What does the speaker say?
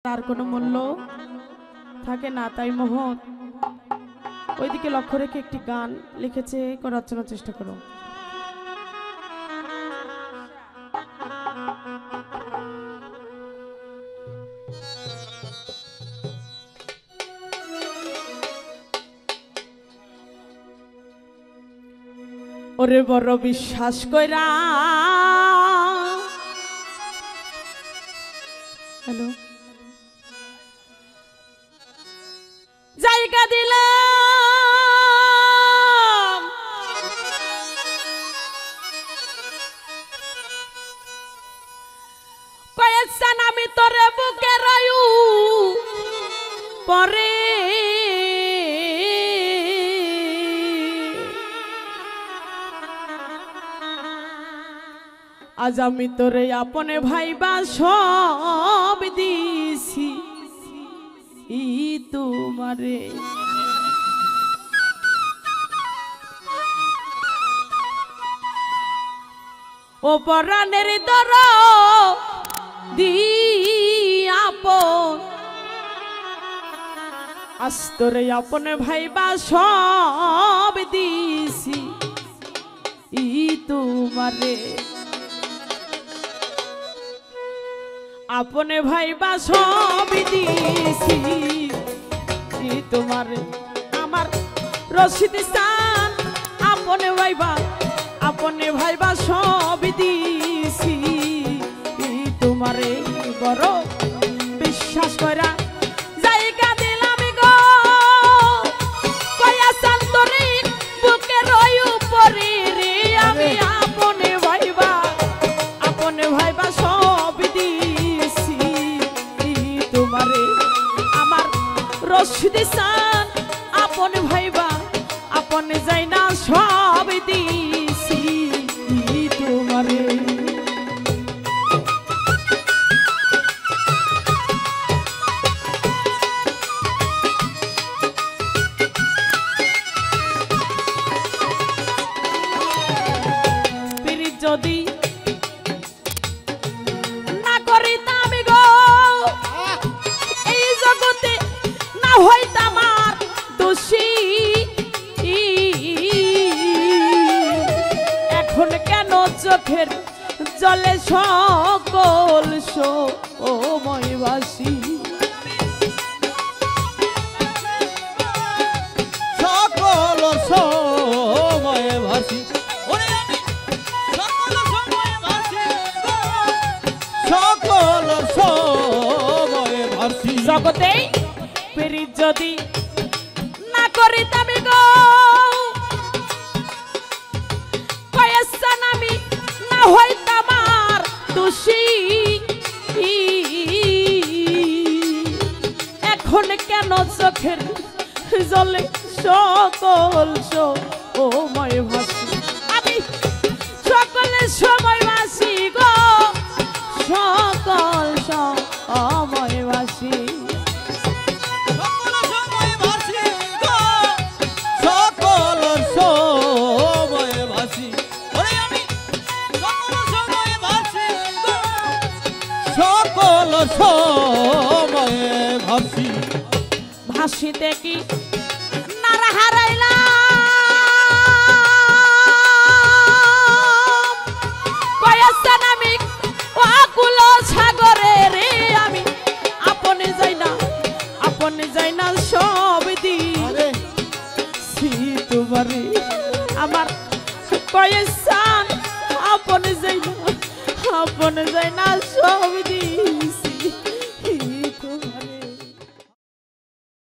তার কোনো মূল্য থাকে না, তাই মোহন ওইদিকে লক্ষ্য রেখে একটি গান লিখেছে, রচনার চেষ্টা করো। ওরে বড় বিশ্বাস কইরা হ্যালো জায়গা দিলাম, কয়েকজন আমি তোরে বুকে রায়ু পরে আজ আমি তোরে আপনে ভাইবা সব দিছি ই তোমারে। ও পরাণের দর দি আপন আজ তোরে আপনে ভাইবা সব দিছি ই তোমারে। আপনে ভাইবা সব দিছি তোমার আমার রশিদ স্থান, আপনে ভাইবা সব দিছি তোমারে। বড় বিশ্বাস করা জায়গা দিলাম গো, কয়া শান্তরে বুকে রই উপরে রে। আমি আপনে ভাইবা সব দিছি তোমারে। আমার রশিদ স্থান, আপনে ভাইবা আপনে যাই না সব দিছি তোমারে। পিরিত যদি না করিতাম গো এই জগতে, না হইতাম আর দোষী। এখন কেন চোখের জলে সকল সময়বাসী, সকল সময়বাসী, সকল সময়বাসী জগতে পিরিত যদি না করিতাম গো কয়েকজন আমি না হইতাম আর দোষী। এখন কেন চোখের জলে সকল সময়বাসী, আমি সকলের সময়বাসী গো, সকল সময়বাসী, সকল সময়বাসী গো, সকল সময়বাসী। ওরে আমি সকল সময়বাসী গো, সকল সময়বাসী। ভাসিতে কি নারা হারাইলাম, কয়েকজন আমি আকুল সাগরে রে। আমি আপনে যাই না সব দিছি তোমারে। আমার কয়েকজন আপনে যাই না সব দিছি